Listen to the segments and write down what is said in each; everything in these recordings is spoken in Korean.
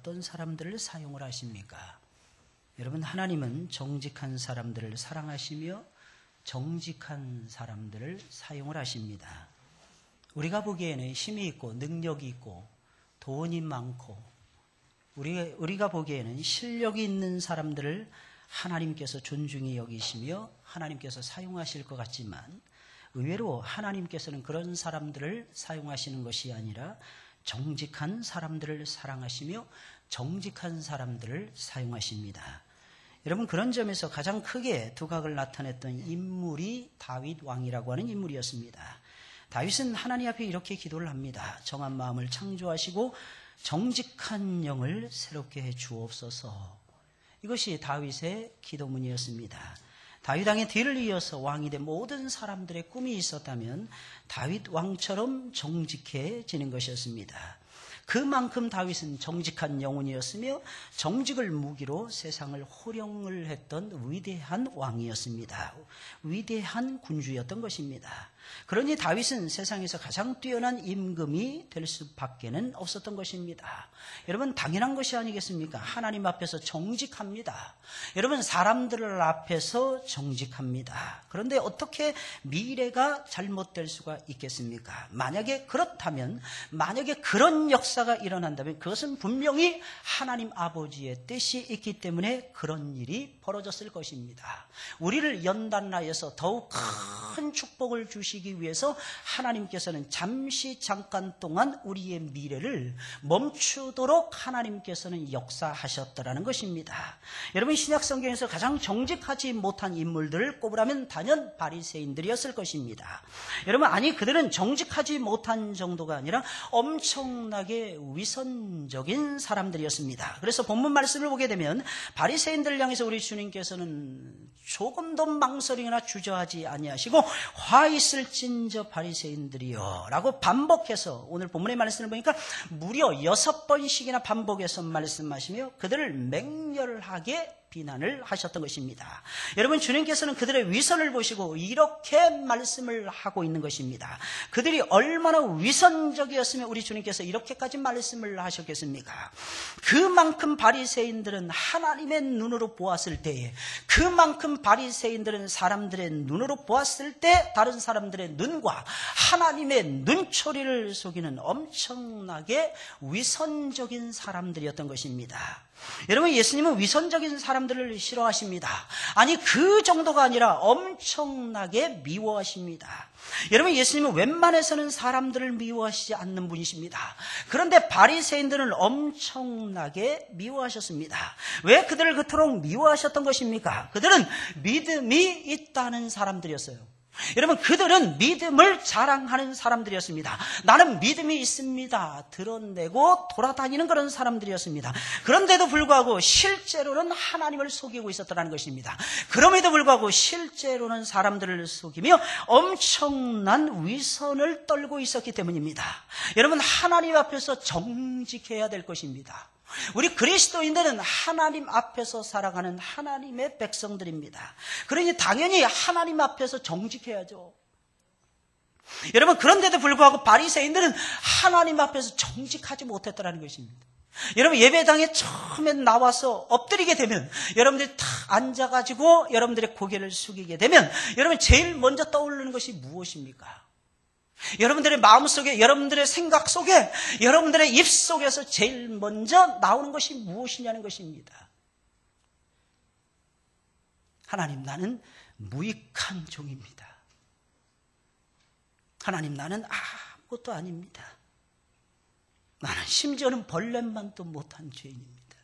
어떤 사람들을 사용을 하십니까? 여러분, 하나님은 정직한 사람들을 사랑하시며 정직한 사람들을 사용을 하십니다. 우리가 보기에는 힘이 있고 능력이 있고 돈이 많고 우리가 보기에는 실력이 있는 사람들을 하나님께서 존중히 여기시며 하나님께서 사용하실 것 같지만 의외로 하나님께서는 그런 사람들을 사용하시는 것이 아니라 정직한 사람들을 사랑하시며 정직한 사람들을 사용하십니다. 여러분, 그런 점에서 가장 크게 두각을 나타냈던 인물이 다윗 왕이라고 하는 인물이었습니다. 다윗은 하나님 앞에 이렇게 기도를 합니다. 정한 마음을 창조하시고 정직한 영을 새롭게 해 주옵소서. 이것이 다윗의 기도문이었습니다. 다윗 왕의 뒤를 이어서 왕이 된 모든 사람들의 꿈이 있었다면 다윗 왕처럼 정직해지는 것이었습니다. 그만큼 다윗은 정직한 영혼이었으며 정직을 무기로 세상을 호령을 했던 위대한 왕이었습니다. 위대한 군주였던 것입니다. 그러니 다윗은 세상에서 가장 뛰어난 임금이 될 수밖에는 없었던 것입니다. 여러분, 당연한 것이 아니겠습니까? 하나님 앞에서 정직합니다. 여러분, 사람들 앞에서 정직합니다. 그런데 어떻게 미래가 잘못될 수가 있겠습니까? 만약에 그렇다면, 만약에 그런 역사가 일어난다면 그것은 분명히 하나님 아버지의 뜻이 있기 때문에 그런 일이 벌어졌을 것입니다. 우리를 연단하여서 더욱 큰 축복을 주시기 위해서 하나님께서는 잠깐 동안 우리의 미래를 멈추도록 하나님께서는 역사하셨더라는 것입니다. 여러분, 신약 성경에서 가장 정직하지 못한 인물들을 꼽으라면 단연 바리새인들이었을 것입니다. 여러분, 아니, 그들은 정직하지 못한 정도가 아니라 엄청나게 위선적인 사람들이었습니다. 그래서 본문 말씀을 보게 되면 바리새인들을 향해서 우리 주님께서는 조금도 망설이거나 주저하지 아니하시고 화 있을진저 바리새인들이여 라고 반복해서 오늘 본문의 말씀을 보니까 무려 6번씩이나 반복해서 말씀하시며 그들을 맹렬하게 비난을 하셨던 것입니다. 여러분, 주님께서는 그들의 위선을 보시고 이렇게 말씀을 하고 있는 것입니다. 그들이 얼마나 위선적이었으면 우리 주님께서 이렇게까지 말씀을 하셨겠습니까? 그만큼 바리새인들은 하나님의 눈으로 보았을 때에, 그만큼 바리새인들은 사람들의 눈으로 보았을 때 다른 사람들의 눈과 하나님의 눈초리를 속이는 엄청나게 위선적인 사람들이었던 것입니다. 여러분, 예수님은 위선적인 사람들을 싫어하십니다. 아니, 그 정도가 아니라 엄청나게 미워하십니다. 여러분, 예수님은 웬만해서는 사람들을 미워하시지 않는 분이십니다. 그런데 바리새인들은 엄청나게 미워하셨습니다. 왜 그들을 그토록 미워하셨던 것입니까? 그들은 믿음이 있다는 사람들이었어요. 여러분, 그들은 믿음을 자랑하는 사람들이었습니다. 나는 믿음이 있습니다 드러내고 돌아다니는 그런 사람들이었습니다. 그런데도 불구하고 실제로는 하나님을 속이고 있었다는 것입니다. 그럼에도 불구하고 실제로는 사람들을 속이며 엄청난 위선을 떨고 있었기 때문입니다. 여러분, 하나님 앞에서 정직해야 될 것입니다. 우리 그리스도인들은 하나님 앞에서 살아가는 하나님의 백성들입니다. 그러니 당연히 하나님 앞에서 정직해야죠. 여러분, 그런데도 불구하고 바리새인들은 하나님 앞에서 정직하지 못했다는 것입니다. 여러분, 예배당에 처음에 나와서 엎드리게 되면, 여러분들이 탁 앉아가지고 여러분들의 고개를 숙이게 되면 여러분 제일 먼저 떠오르는 것이 무엇입니까? 여러분들의 마음속에, 여러분들의 생각 속에, 여러분들의 입 속에서 제일 먼저 나오는 것이 무엇이냐는 것입니다. 하나님, 나는 무익한 종입니다. 하나님, 나는 아무것도 아닙니다. 나는 심지어는 벌레만도 못한 죄인입니다.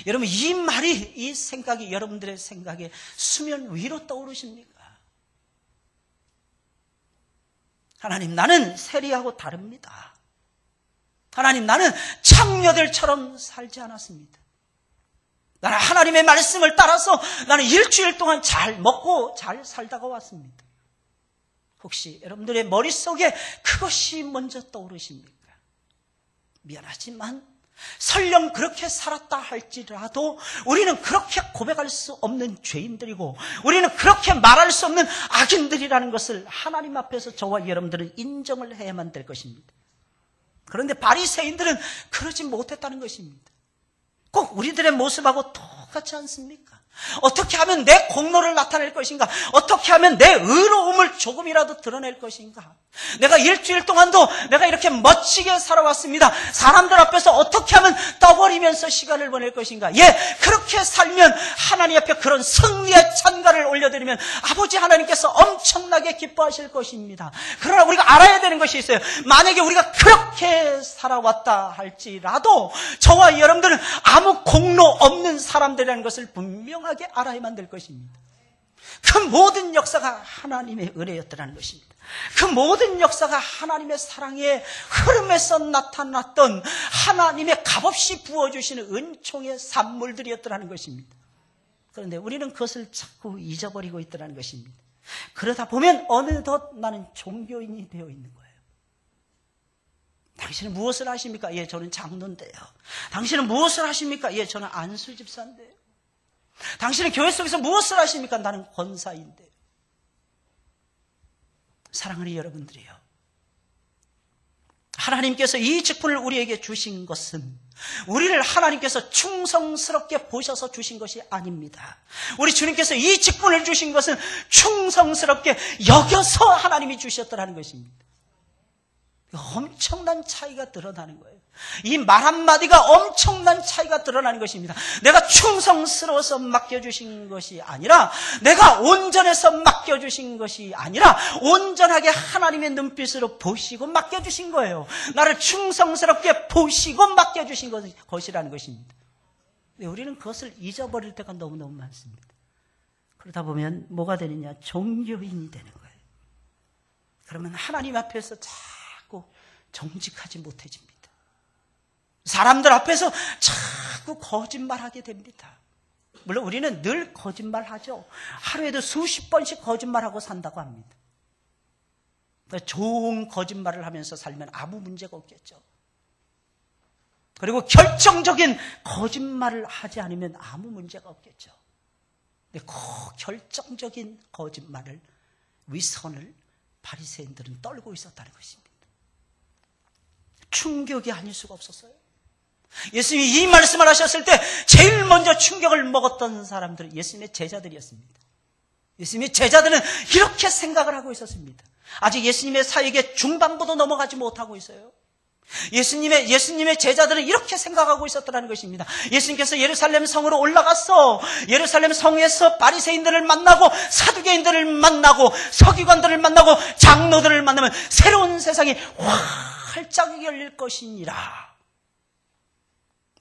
여러분, 이 말이, 이 생각이 여러분들의 생각에 수면 위로 떠오르십니까? 하나님, 나는 세리하고 다릅니다. 하나님, 나는 창녀들처럼 살지 않았습니다. 나는 하나님의 말씀을 따라서 나는 일주일 동안 잘 먹고 잘 살다가 왔습니다. 혹시 여러분들의 머릿속에 그것이 먼저 떠오르십니까? 미안하지만 설령 그렇게 살았다 할지라도 우리는 그렇게 고백할 수 없는 죄인들이고 우리는 그렇게 말할 수 없는 악인들이라는 것을 하나님 앞에서 저와 여러분들은 인정을 해야만 될 것입니다. 그런데 바리새인들은 그러지 못했다는 것입니다. 꼭 우리들의 모습하고 똑같지 않습니까? 어떻게 하면 내 공로를 나타낼 것인가? 어떻게 하면 내 의로움을 조금이라도 드러낼 것인가? 내가 일주일 동안도 내가 이렇게 멋지게 살아왔습니다. 사람들 앞에서 어떻게 하면 떠버리면서 시간을 보낼 것인가? 그렇게 살면 하나님 앞에 그런 승리의 찬가를 올려드리면 아버지 하나님께서 엄청나게 기뻐하실 것입니다. 그러나 우리가 알아야 되는 것이 있어요. 만약에 우리가 그렇게 살아왔다 할지라도 저와 여러분들은 아무 공로 없는 사람들이라는 것을 분명하게 알아야만 될 것입니다. 그 모든 역사가 하나님의 은혜였더라는 것입니다. 그 모든 역사가 하나님의 사랑의 흐름에서 나타났던 하나님의 값없이 부어주시는 은총의 산물들이었더라는 것입니다. 그런데 우리는 그것을 자꾸 잊어버리고 있더라는 것입니다. 그러다 보면 어느덧 나는 종교인이 되어 있는 거예요. 당신은 무엇을 하십니까? 저는 장로인데요. 당신은 무엇을 하십니까? 저는 안수 집사인데요. 당신은 교회 속에서 무엇을 하십니까? 나는 권사인데요. 사랑하는 여러분들이요, 하나님께서 이 직분을 우리에게 주신 것은 우리를 하나님께서 충성스럽게 보셔서 주신 것이 아닙니다. 우리 주님께서 이 직분을 주신 것은 충성스럽게 여겨서 하나님이 주셨더라는 것입니다. 엄청난 차이가 드러나는 거예요. 이 말 한마디가 엄청난 차이가 드러나는 것입니다. 내가 충성스러워서 맡겨주신 것이 아니라, 내가 온전해서 맡겨주신 것이 아니라 온전하게 하나님의 눈빛으로 보시고 맡겨주신 거예요. 나를 충성스럽게 보시고 맡겨주신 것이라는 것입니다. 우리는 그것을 잊어버릴 때가 너무너무 많습니다. 그러다 보면 뭐가 되느냐? 종교인이 되는 거예요. 그러면 하나님 앞에서 자꾸 정직하지 못해집니다. 사람들 앞에서 자꾸 거짓말하게 됩니다. 물론 우리는 늘 거짓말하죠. 하루에도 수십 번씩 거짓말하고 산다고 합니다. 좋은 거짓말을 하면서 살면 아무 문제가 없겠죠. 그리고 결정적인 거짓말을 하지 않으면 아무 문제가 없겠죠. 근데 그 결정적인 거짓말을, 위선을 바리새인들은 떨고 있었다는 것입니다. 충격이 아닐 수가 없었어요. 예수님이 이 말씀을 하셨을 때 제일 먼저 충격을 먹었던 사람들은 예수님의 제자들이었습니다. 예수님의 제자들은 이렇게 생각을 하고 있었습니다. 아직 예수님의 사역의 중반부도 넘어가지 못하고 있어요. 예수님의 제자들은 이렇게 생각하고 있었다는 것입니다. 예수님께서 예루살렘 성으로 올라가서 예루살렘 성에서 바리새인들을 만나고 사두개인들을 만나고 서기관들을 만나고 장로들을 만나면 새로운 세상이 활짝 열릴 것이니라.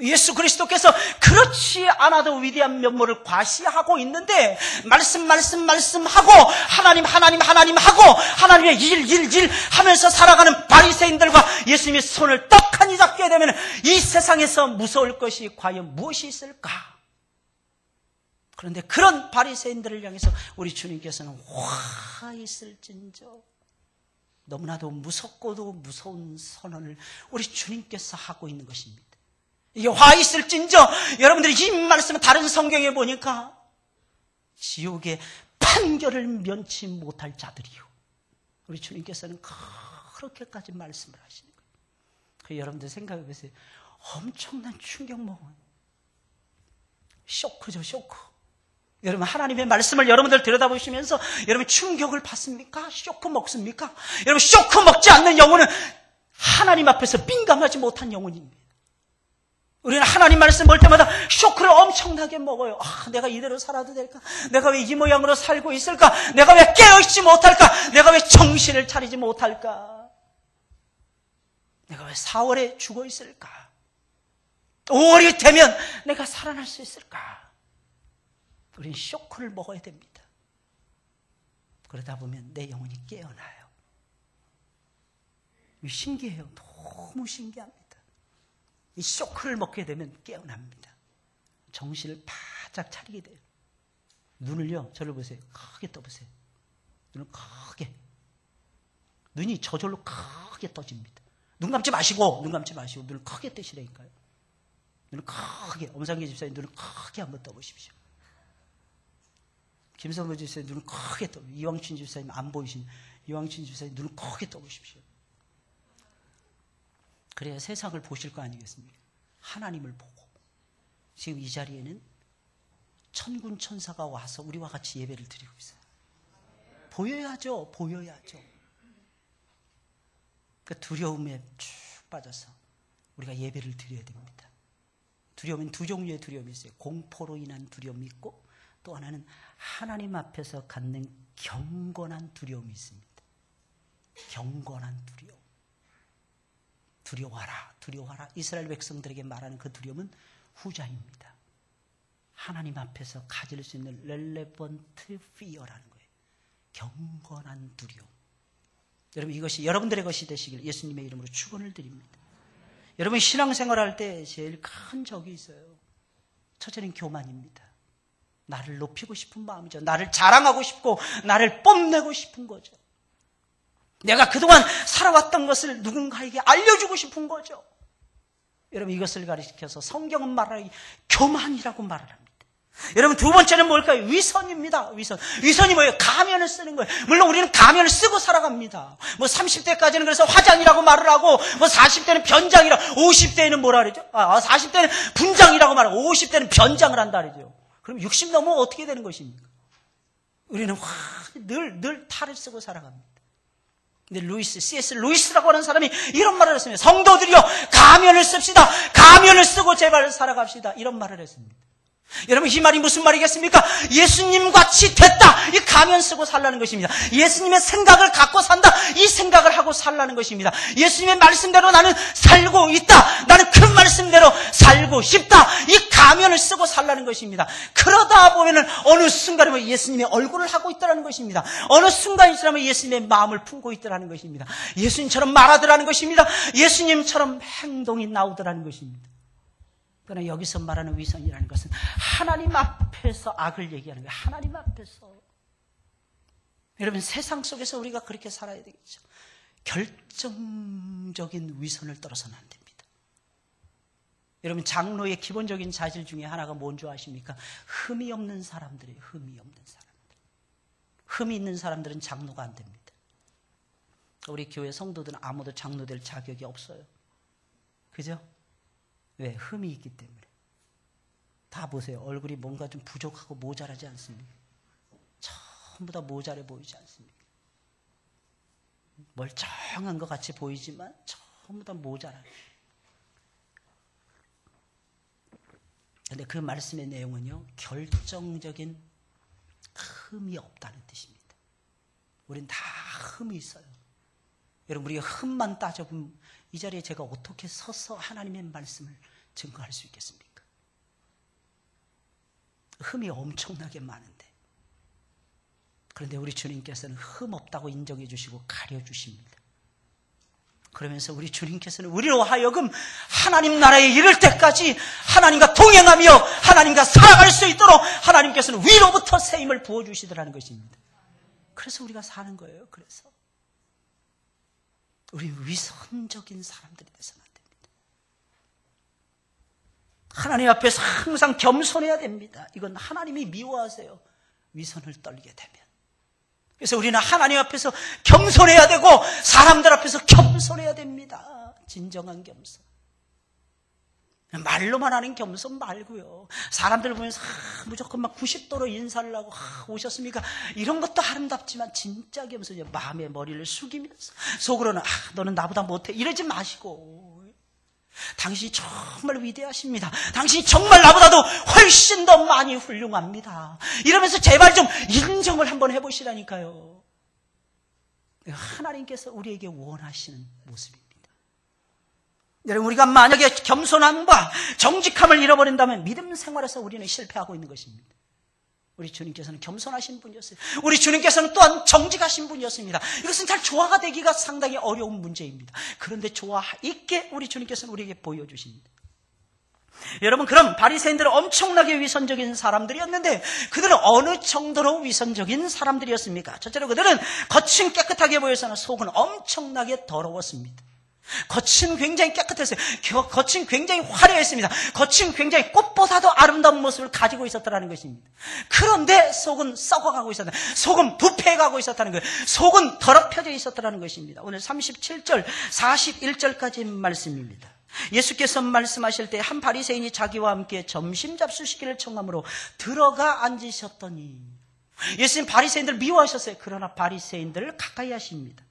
예수 그리스도께서 그렇지 않아도 위대한 면모를 과시하고 있는데 말씀하고 하나님 하고 하나님의 일 하면서 살아가는 바리새인들과 예수님의 손을 떡하니 잡게 되면 이 세상에서 무서울 것이 과연 무엇이 있을까? 그런데 그런 바리새인들을 향해서 우리 주님께서는 화 있을진저, 너무나도 무섭고도 무서운 선언을 우리 주님께서 하고 있는 것입니다. 이게 화 있을진저, 여러분들이 이 말씀을 다른 성경에 보니까 지옥의 판결을 면치 못할 자들이요, 우리 주님께서는 그렇게까지 말씀을 하시는 거예요. 그 여러분들 생각해 보세요. 엄청난 충격 먹어요. 쇼크죠, 쇼크. 여러분, 하나님의 말씀을 여러분들 들여다보시면서 여러분 충격을 받습니까? 쇼크 먹습니까? 여러분, 쇼크 먹지 않는 영혼은 하나님 앞에서 민감하지 못한 영혼입니다. 우리는 하나님 말씀 볼 때마다 쇼크를 엄청나게 먹어요. 내가 이대로 살아도 될까? 내가 왜 이 모양으로 살고 있을까? 내가 왜 깨어있지 못할까? 내가 왜 정신을 차리지 못할까? 내가 왜 4월에 죽어 있을까? 5월이 되면 내가 살아날 수 있을까? 우리는 쇼크를 먹어야 됩니다. 그러다 보면 내 영혼이 깨어나요. 신기해요. 너무 신기합니다. 이 쇼크를 먹게 되면 깨어납니다. 정신을 바짝 차리게 돼요. 눈을요, 저를 보세요. 크게 떠보세요. 눈을 크게. 눈이 저절로 크게 떠집니다. 눈 감지 마시고 눈을 크게 뜨시라니까요. 눈을 크게. 엄상기 집사님 눈을 크게 한번 떠보십시오. 김성도 집사님 눈을 크게 떠. 이왕춘 집사님 안 보이신 이왕춘 집사님 눈을 크게 떠보십시오. 그래야 세상을 보실 거 아니겠습니까? 하나님을 보고. 지금 이 자리에는 천군 천사가 와서 우리와 같이 예배를 드리고 있어요. 보여야죠. 보여야죠. 그 두려움에 쭉 빠져서 우리가 예배를 드려야 됩니다. 두려움은 두 종류의 두려움이 있어요. 공포로 인한 두려움이 있고 또 하나는 하나님 앞에서 갖는 경건한 두려움이 있습니다. 경건한 두려움. 두려워하라, 두려워하라. 이스라엘 백성들에게 말하는 그 두려움은 후자입니다. 하나님 앞에서 가질 수 있는 relevant fear라는 거예요. 경건한 두려움. 여러분, 이것이 여러분들의 것이 되시길 예수님의 이름으로 축원을 드립니다. 여러분, 신앙생활할 때 제일 큰 적이 있어요. 첫째는 교만입니다. 나를 높이고 싶은 마음이죠. 나를 자랑하고 싶고 나를 뽐내고 싶은 거죠. 내가 그동안 살아왔던 것을 누군가에게 알려주고 싶은 거죠. 여러분, 이것을 가리켜서 성경은 말하기 교만이라고 말을 합니다. 여러분, 두 번째는 뭘까요? 위선입니다. 위선. 위선이 뭐예요? 가면을 쓰는 거예요. 물론 우리는 가면을 쓰고 살아갑니다. 뭐 30대까지는 그래서 화장이라고 말을 하고, 뭐 40대는 변장이라고, 50대에는 뭐라 그러죠? 40대는 분장이라고 말하고, 50대는 변장을 한다 그러죠. 그럼 60 넘으면 어떻게 되는 것입니까? 우리는 늘 탈을 쓰고 살아갑니다. 근데 C.S. 루이스라고 하는 사람이 이런 말을 했습니다. 성도들이여, 가면을 씁시다. 가면을 쓰고 제발 살아갑시다. 이런 말을 했습니다. 여러분, 이 말이 무슨 말이겠습니까? 예수님같이 됐다. 이 가면 쓰고 살라는 것입니다. 예수님의 생각을 갖고 산다. 이 생각을 하고 살라는 것입니다. 예수님의 말씀대로 나는 살고 있다. 나는 그 말씀대로 살고 싶다. 이 가면을 쓰고 살라는 것입니다. 그러다 보면은 어느 순간에 예수님의 얼굴을 하고 있다는 것입니다. 어느 순간이 지나면 예수님의 마음을 품고 있다는 것입니다. 예수님처럼 말하더라는 것입니다. 예수님처럼 행동이 나오더라는 것입니다. 그러나 여기서 말하는 위선이라는 것은 하나님 앞에서 악을 얘기하는 거예요. 하나님 앞에서. 여러분, 세상 속에서 우리가 그렇게 살아야 되겠죠. 결정적인 위선을 떨어서는 안 됩니다. 여러분, 장로의 기본적인 자질 중에 하나가 뭔지 아십니까? 흠이 없는 사람들이에요. 흠이 없는 사람들. 흠이 있는 사람들은 장로가 안 됩니다. 우리 교회 성도들은 아무도 장로 될 자격이 없어요. 그죠? 왜? 흠이 있기 때문에. 다 보세요. 얼굴이 뭔가 좀 부족하고 모자라지 않습니까? 전부 다 모자라 보이지 않습니까? 멀쩡한 것 같이 보이지만 전부 다 모자라요. 그런데 그 말씀의 내용은요, 결정적인 흠이 없다는 뜻입니다. 우린 다 흠이 있어요. 여러분, 우리가 흠만 따져보면 이 자리에 제가 어떻게 서서 하나님의 말씀을 증거할 수 있겠습니까? 흠이 엄청나게 많은데, 그런데 우리 주님께서는 흠 없다고 인정해 주시고 가려주십니다. 그러면서 우리 주님께서는 우리로 하여금 하나님 나라에 이를 때까지 하나님과 동행하며 하나님과 살아갈 수 있도록 하나님께서는 위로부터 새 힘을 부어주시더라는 것입니다. 그래서 우리가 사는 거예요. 그래서 우리 위선적인 사람들이 돼서는 안 됩니다. 하나님 앞에서 항상 겸손해야 됩니다. 이건 하나님이 미워하세요. 위선을 떨게 되면. 그래서 우리는 하나님 앞에서 겸손해야 되고 사람들 앞에서 겸손해야 됩니다. 진정한 겸손. 말로만 하는 겸손 말고요. 사람들 보면서 무조건 막 90도로 인사를 하고 오셨습니까? 이런 것도 아름답지만 진짜 겸손이요. 마음의 머리를 숙이면서 속으로는 너는 나보다 못해 이러지 마시고, 당신이 정말 위대하십니다. 당신이 정말 나보다도 훨씬 더 많이 훌륭합니다. 이러면서 제발 좀 인정을 한번 해보시라니까요. 하나님께서 우리에게 원하시는 모습입니다. 여러분, 우리가 만약에 겸손함과 정직함을 잃어버린다면 믿음 생활에서 우리는 실패하고 있는 것입니다. 우리 주님께서는 겸손하신 분이었어요. 우리 주님께서는 또한 정직하신 분이었습니다. 이것은 잘 조화가 되기가 상당히 어려운 문제입니다. 그런데 조화 있게 우리 주님께서는 우리에게 보여주십니다. 여러분, 그럼 바리새인들은 엄청나게 위선적인 사람들이었는데 그들은 어느 정도로 위선적인 사람들이었습니까? 첫째로 그들은 겉은 깨끗하게 보여서는 속은 엄청나게 더러웠습니다. 겉은 굉장히 깨끗했어요. 겉은 굉장히 화려했습니다. 겉은 굉장히 꽃보다도 아름다운 모습을 가지고 있었다는 것입니다. 그런데 속은 썩어가고 있었다. 속은 부패해가고 있었다는 거예요. 속은 더럽혀져 있었다는 것입니다. 오늘 37절, 41절까지 말씀입니다. 예수께서 말씀하실 때 한 바리새인이 자기와 함께 점심 잡수시기를 청함으로 들어가 앉으셨더니, 예수님 바리새인들을 미워하셨어요. 그러나 바리새인들을 가까이 하십니다.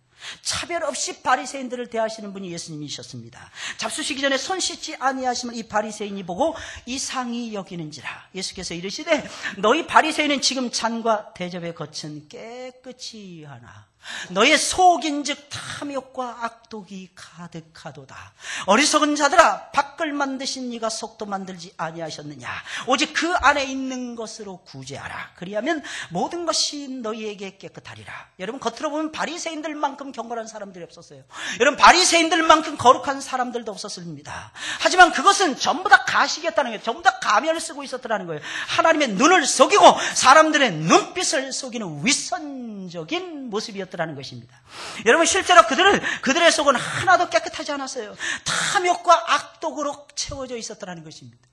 차별 없이 바리새인들을 대하시는 분이 예수님이셨습니다. 잡수시기 전에 손 씻지 아니하심을 이 바리새인이 보고 이상히 여기는지라. 예수께서 이르시되 너희 바리새인은 지금 잔과 대접의 겉은 깨끗이 하나 너의 속인즉 탐욕과 악독이 가득하도다. 어리석은 자들아, 밖을 만드신 이가 속도 만들지 아니하셨느냐. 오직 그 안에 있는 것으로 구제하라. 그리하면 모든 것이 너희에게 깨끗하리라. 여러분, 겉으로 보면 바리새인들만큼 경건한 사람들이 없었어요. 여러분, 바리새인들만큼 거룩한 사람들도 없었습니다. 하지만 그것은 전부 다 가식이었다는 거예요. 전부 다 가면을 쓰고 있었다는 거예요. 하나님의 눈을 속이고 사람들의 눈빛을 속이는 위선적인 모습이었다는 것입니다. 여러분, 실제로 그들의 속은 하나도 깨끗하지 않았어요. 탐욕과 악독으로 채워져 있었다는 것입니다.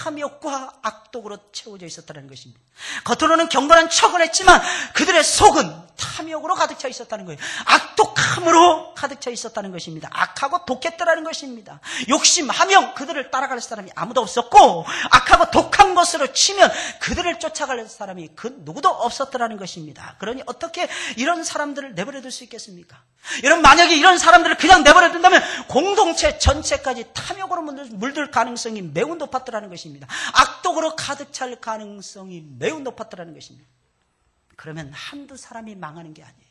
탐욕과 악독으로 채워져 있었다는 것입니다. 겉으로는 경건한 척을 했지만 그들의 속은 탐욕으로 가득 차 있었다는 거예요. 악독함으로 가득 차 있었다는 것입니다. 악하고 독했다는 것입니다. 욕심하며 그들을 따라갈 사람이 아무도 없었고, 악하고 독한 것으로 치면 그들을 쫓아갈 사람이 그 누구도 없었다는 것입니다. 그러니 어떻게 이런 사람들을 내버려둘 수 있겠습니까? 여러분, 만약에 이런 사람들을 그냥 내버려둔다면 공동체 전체까지 탐욕으로 물들 가능성이 매우 높았다는 것입니다. 악독으로 가득 찰 가능성이 매우 높았다는 것입니다. 그러면 한두 사람이 망하는 게 아니에요.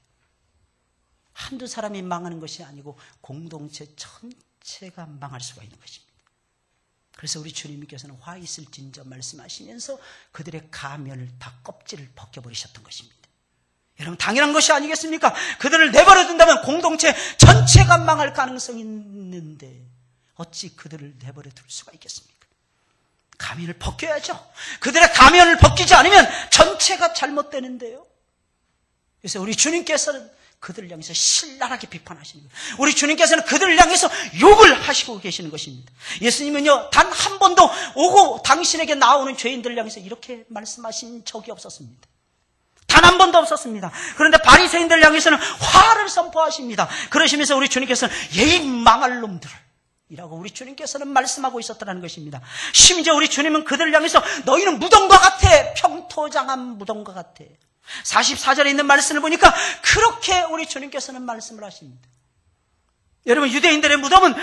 한두 사람이 망하는 것이 아니고 공동체 전체가 망할 수가 있는 것입니다. 그래서 우리 주님께서는 화 있을진저 말씀하시면서 그들의 가면을 다 껍질을 벗겨버리셨던 것입니다. 여러분, 당연한 것이 아니겠습니까? 그들을 내버려둔다면 공동체 전체가 망할 가능성이 있는데 어찌 그들을 내버려둘 수가 있겠습니까? 가면을 벗겨야죠. 그들의 가면을 벗기지 않으면 전체가 잘못되는데요. 그래서 우리 주님께서는 그들을 향해서 신랄하게 비판하시는 거예요. 우리 주님께서는 그들을 향해서 욕을 하시고 계시는 것입니다. 예수님은요, 단 한 번도 오고 당신에게 나오는 죄인들을 향해서 이렇게 말씀하신 적이 없었습니다. 단 한 번도 없었습니다. 그런데 바리새인들을 향해서는 화를 선포하십니다. 그러시면서 우리 주님께서는 예의 망할 놈들 이라고 우리 주님께서는 말씀하고 있었다는 것입니다. 심지어 우리 주님은 그들을 향해서 너희는 무덤과 같아, 평토장한 무덤과 같아. 44절에 있는 말씀을 보니까 그렇게 우리 주님께서는 말씀을 하십니다. 여러분, 유대인들의 무덤은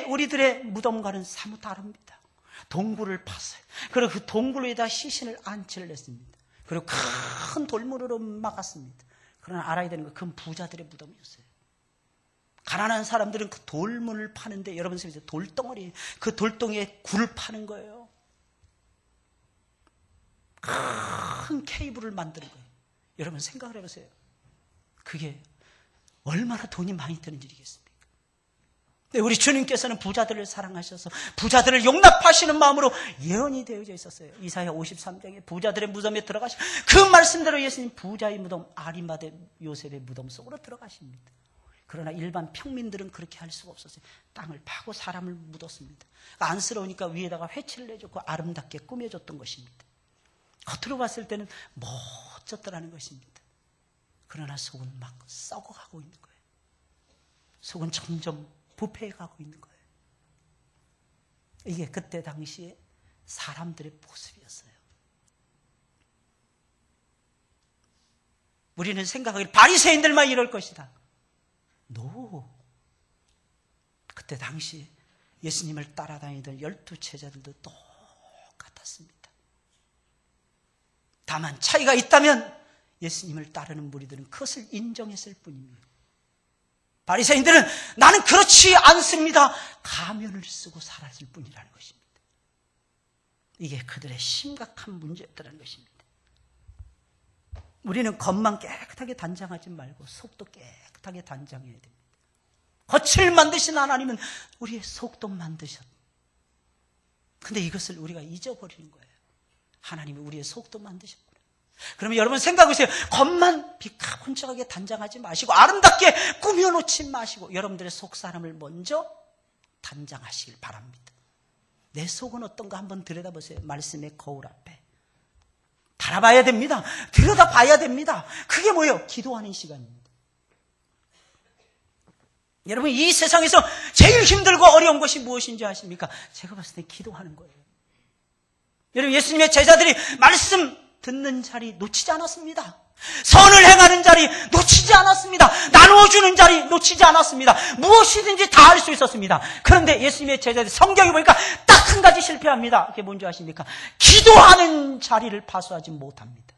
우리들의 무덤과는 사뭇 다릅니다. 동굴을 팠어요. 그리고 그 동굴 위에다 시신을 안치를 했습니다. 그리고 큰 돌무로 막았습니다. 그러나 알아야 되는 건 그건 부자들의 무덤이었어요. 가난한 사람들은 그 돌문을 파는데, 여러분 생각해보세요. 돌덩어리, 그 돌덩이에 굴을 파는 거예요. 큰 케이블을 만드는 거예요. 여러분 생각을 해보세요. 그게 얼마나 돈이 많이 드는 일이겠습니까? 우리 주님께서는 부자들을 사랑하셔서 부자들을 용납하시는 마음으로 예언이 되어져 있었어요. 이사야 53장에 부자들의 무덤에 들어가시, 그 말씀대로 예수님 부자의 무덤, 아리마대 요셉의 무덤 속으로 들어가십니다. 그러나 일반 평민들은 그렇게 할 수가 없었어요. 땅을 파고 사람을 묻었습니다. 안쓰러우니까 위에다가 회치를 내줬고 아름답게 꾸며줬던 것입니다. 겉으로 봤을 때는 멋졌더라는 것입니다. 그러나 속은 막 썩어가고 있는 거예요. 속은 점점 부패해가고 있는 거예요. 이게 그때 당시에 사람들의 모습이었어요. 우리는 생각하기를 바리새인들만 이럴 것이다. No. 그때 당시 예수님을 따라다니던 12 제자들도 똑같았습니다. 다만 차이가 있다면 예수님을 따르는 무리들은 그것을 인정했을 뿐입니다. 바리새인들은 나는 그렇지 않습니다. 가면을 쓰고 살았을 뿐이라는 것입니다. 이게 그들의 심각한 문제였다는 것입니다. 우리는 겉만 깨끗하게 단장하지 말고 속도 깨끗하게 단장해야 됩니다. 겉을 만드신 하나님은 우리의 속도 만드셨. 근데 이것을 우리가 잊어버리는 거예요. 하나님이 우리의 속도 만드셨구나. 그러면 여러분 생각하세요. 겉만 비카본적하게 단장하지 마시고 아름답게 꾸며놓지 마시고 여러분들의 속사람을 먼저 단장하시길 바랍니다. 내 속은 어떤가 한번 들여다보세요. 말씀의 거울 앞에. 바라봐야 됩니다. 들여다봐야 됩니다. 그게 뭐예요? 기도하는 시간입니다. 여러분 이 세상에서 제일 힘들고 어려운 것이 무엇인지 아십니까? 제가 봤을 때 기도하는 거예요. 여러분 예수님의 제자들이 말씀 듣는 자리 놓치지 않았습니다. 선을 행하는 자리 놓치지 않았습니다. 나누어주는 자리 놓치지 않았습니다. 무엇이든지 다 할 수 있었습니다. 그런데 예수님의 제자들 성경에 보니까 딱 한 가지 실패합니다. 그게 뭔지 아십니까? 기도하는 자리를 파수하지 못합니다.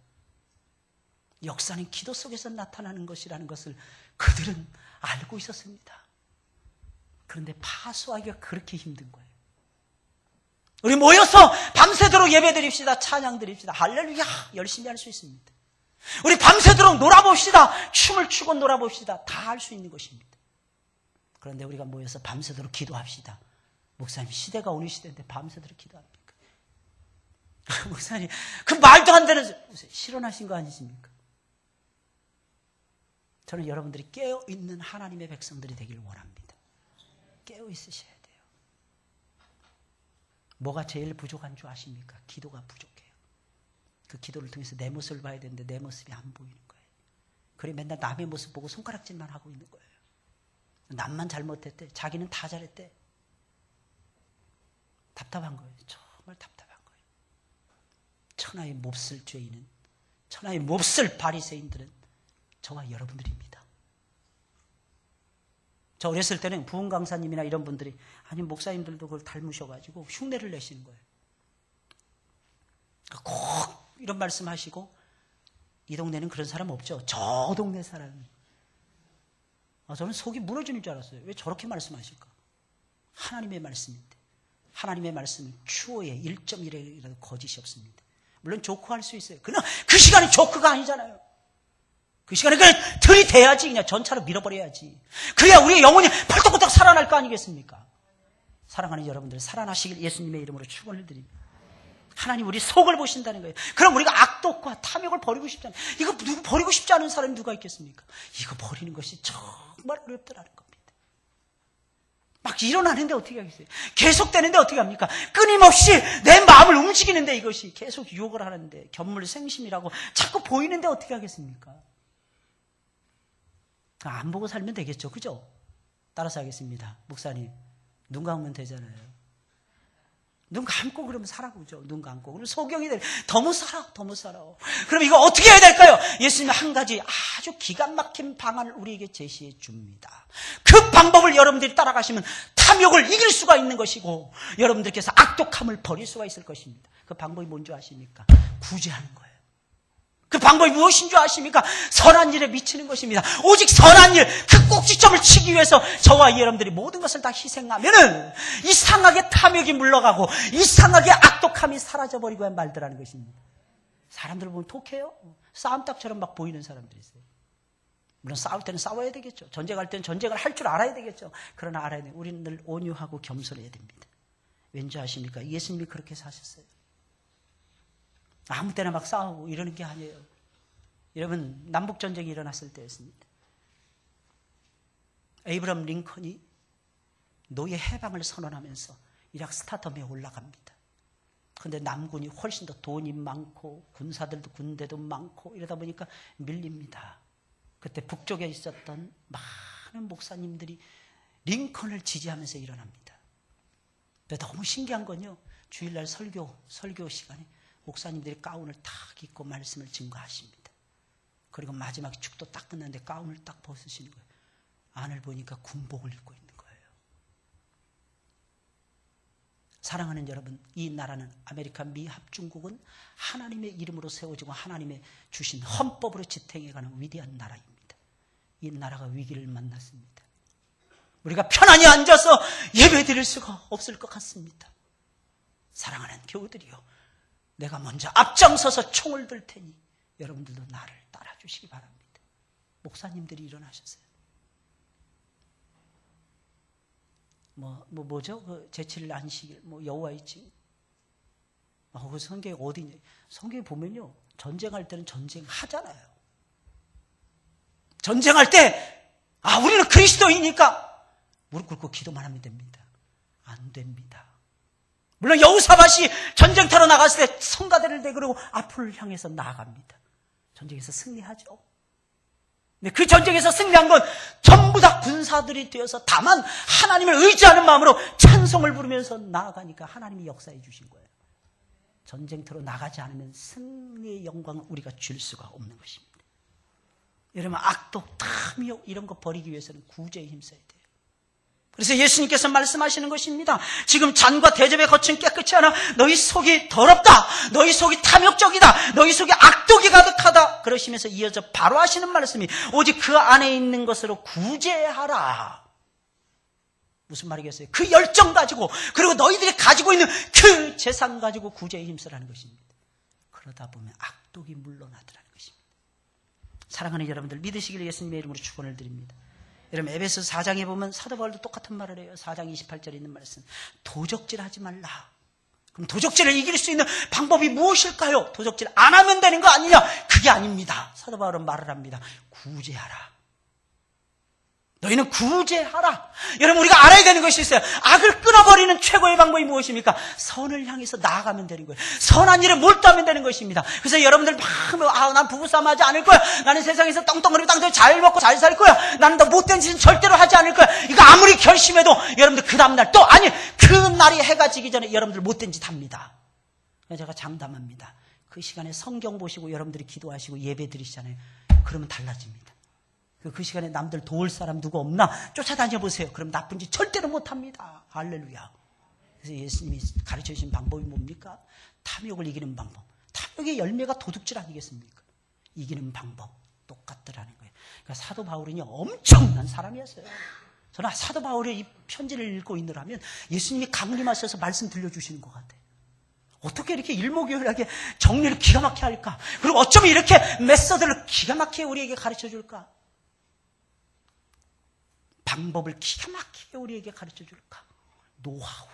역사는 기도 속에서 나타나는 것이라는 것을 그들은 알고 있었습니다. 그런데 파수하기가 그렇게 힘든 거예요. 우리 모여서 밤새도록 예배 드립시다. 찬양 드립시다. 할렐루야. 열심히 할 수 있습니다. 우리 밤새도록 놀아봅시다. 춤을 추고 놀아봅시다. 다 할 수 있는 것입니다. 그런데 우리가 모여서 밤새도록 기도합시다. 목사님 시대가 어느 시대인데 밤새도록 기도합니까? 목사님 그 말도 안 되는 실언하신 거 아니십니까? 저는 여러분들이 깨어있는 하나님의 백성들이 되기를 원합니다. 깨어있으셔야 돼요. 뭐가 제일 부족한 줄 아십니까? 기도가 부족해요. 그 기도를 통해서 내 모습을 봐야 되는데 내 모습이 안 보이는 거예요. 그래 맨날 남의 모습 보고 손가락질만 하고 있는 거예요. 남만 잘못했대. 자기는 다 잘했대. 답답한 거예요. 정말 답답한 거예요. 천하의 몹쓸 죄인은, 천하의 몹쓸 바리새인들은 저와 여러분들입니다. 저 어렸을 때는 부흥 강사님이나 이런 분들이 아니 목사님들도 그걸 닮으셔가지고 흉내를 내시는 거예요. 꼭 이런 말씀하시고 이 동네는 그런 사람 없죠. 저 동네 사람. 저는 속이 무너지는 줄 알았어요. 왜 저렇게 말씀하실까? 하나님의 말씀인데 하나님의 말씀은 추호에 1.1이라도 거짓이 없습니다. 물론 조크할 수 있어요. 그러나 그 시간이 조크가 아니잖아요. 그 시간에 그냥 들이대야지. 그냥 전차로 밀어버려야지. 그래야 우리의 영혼이 펄떡펄떡 살아날 거 아니겠습니까? 사랑하는 여러분들 살아나시길 예수님의 이름으로 축원을 드립니다. 하나님 우리 속을 보신다는 거예요. 그럼 우리가 악독과 탐욕을 버리고 싶지 않아요. 이거 누구 버리고 싶지 않은 사람이 누가 있겠습니까? 이거 버리는 것이 정말 어렵더라는 겁니다. 막 일어나는데 어떻게 하겠어요? 계속되는데 어떻게 합니까? 끊임없이 내 마음을 움직이는데 이것이 계속 유혹을 하는데 견물생심이라고 자꾸 보이는데 어떻게 하겠습니까? 안 보고 살면 되겠죠. 그죠? 따라서 하겠습니다. 목사님 눈 감으면 되잖아요. 눈 감고 그러면 살아보죠. 눈 감고. 그럼 소경이 돼. 더 못 살아. 더 못 살아. 그럼 이거 어떻게 해야 될까요? 예수님은 한 가지 아주 기가 막힌 방안을 우리에게 제시해 줍니다. 그 방법을 여러분들이 따라가시면 탐욕을 이길 수가 있는 것이고 여러분들께서 악독함을 버릴 수가 있을 것입니다. 그 방법이 뭔지 아십니까? 구제하는 거예요. 그 방법이 무엇인 줄 아십니까? 선한 일에 미치는 것입니다. 오직 선한 일, 그 꼭지점을 치기 위해서 저와 여러분들이 모든 것을 다 희생하면은 이상하게 탐욕이 물러가고 이상하게 악독함이 사라져버리고 말더라는 것입니다. 사람들 보면 독해요. 싸움닭처럼 막 보이는 사람들이 있어요. 물론 싸울 때는 싸워야 되겠죠. 전쟁할 때는 전쟁을 할 줄 알아야 되겠죠. 그러나 알아야 돼요. 우리는 늘 온유하고 겸손해야 됩니다. 왠지 아십니까? 예수님이 그렇게 사셨어요. 아무 때나 막 싸우고 이러는 게 아니에요. 여러분 남북전쟁이 일어났을 때였습니다. 에이브럼 링컨이 노예 해방을 선언하면서 이락 스타덤에 올라갑니다. 그런데 남군이 훨씬 더 돈이 많고 군사들도 군대도 많고 이러다 보니까 밀립니다. 그때 북쪽에 있었던 많은 목사님들이 링컨을 지지하면서 일어납니다. 너무 신기한 건요. 주일날 설교 시간에 목사님들이 가운을 딱 입고 말씀을 증거하십니다. 그리고 마지막 축도 딱 끝났는데 가운을 딱 벗으시는 거예요. 안을 보니까 군복을 입고 있는 거예요. 사랑하는 여러분, 이 나라는 아메리카 미합중국은 하나님의 이름으로 세워지고 하나님의 주신 헌법으로 지탱해가는 위대한 나라입니다. 이 나라가 위기를 만났습니다. 우리가 편안히 앉아서 예배 드릴 수가 없을 것 같습니다. 사랑하는 교우들이요. 내가 먼저 앞장서서 총을 들 테니 여러분들도 나를 따라주시기 바랍니다. 목사님들이 일어나셨어요. 뭐죠? 그 제7일 안식일, 여호와의 징. 그 성경이 어디냐? 성경에 보면요. 전쟁할 때는 전쟁하잖아요. 전쟁할 때 우리는 그리스도이니까 무릎 꿇고 기도만 하면 됩니다. 안 됩니다. 물론 여호사밧이 전쟁터로 나갔을 때 성가대를 내걸고 앞을 향해서 나아갑니다. 전쟁에서 승리하죠. 근데 그 전쟁에서 승리한 건 전부 다 군사들이 되어서 다만 하나님을 의지하는 마음으로 찬송을 부르면서 나아가니까 하나님이 역사해 주신 거예요. 전쟁터로 나가지 않으면 승리의 영광을 우리가 줄 수가 없는 것입니다. 여러분, 악독, 탐욕 이런 거 버리기 위해서는 구제에 힘써야 돼요. 그래서 예수님께서 말씀하시는 것입니다. 지금 잔과 대접의 거친 깨끗이 않아 너희 속이 더럽다. 너희 속이 탐욕적이다. 너희 속이 악독이 가득하다. 그러시면서 이어져 바로 하시는 말씀이 오직 그 안에 있는 것으로 구제하라. 무슨 말이겠어요? 그 열정 가지고 그리고 너희들이 가지고 있는 그 재산 가지고 구제에 힘쓰라는 것입니다. 그러다 보면 악독이 물러나더라는 것입니다. 사랑하는 여러분들, 믿으시기를 예수님의 이름으로 축원을 드립니다. 여러분, 에베소 4장에 보면 사도 바울도 똑같은 말을 해요. 4장 28절에 있는 말씀. 도적질하지 말라. 그럼 도적질을 이길 수 있는 방법이 무엇일까요? 도적질 안 하면 되는 거 아니냐? 그게 아닙니다. 사도 바울은 말을 합니다. 구제하라. 너희는 구제하라. 여러분, 우리가 알아야 되는 것이 있어요. 악을 끊어버리는 최고의 방법이 무엇입니까? 선을 향해서 나아가면 되는 거예요. 선한 일에 몰두하면 되는 것입니다. 그래서 여러분들 난 부부싸움 하지 않을 거야. 나는 세상에서 떵떵거리고 땅도 잘 먹고 잘 살 거야. 나는 더 못된 짓은 절대로 하지 않을 거야. 이거 아무리 결심해도 여러분들 그 다음날 그 날이 해가 지기 전에 여러분들 못된 짓 합니다. 제가 장담합니다. 그 시간에 성경 보시고 여러분들이 기도하시고 예배 드리시잖아요. 그러면 달라집니다. 그 시간에 남들 도울 사람 누구 없나 쫓아다녀 보세요. 그럼 나쁜 짓 절대로 못합니다. 할렐루야. 그래서 예수님이 가르쳐 주신 방법이 뭡니까? 탐욕을 이기는 방법. 탐욕의 열매가 도둑질 아니겠습니까? 이기는 방법 똑같더라는 거예요. 그러니까 사도 바울은요, 엄청난 사람이었어요. 저는 사도 바울의 이 편지를 읽고 있느라면 예수님이 강림하셔서 말씀 들려주시는 것 같아요. 어떻게 이렇게 일목요연하게 정리를 기가 막히게 할까? 그리고 어쩌면 이렇게 메소드를 기가 막히게 우리에게 가르쳐 줄까? 방법을 기가 막히게 우리에게 가르쳐 줄까? 노하우,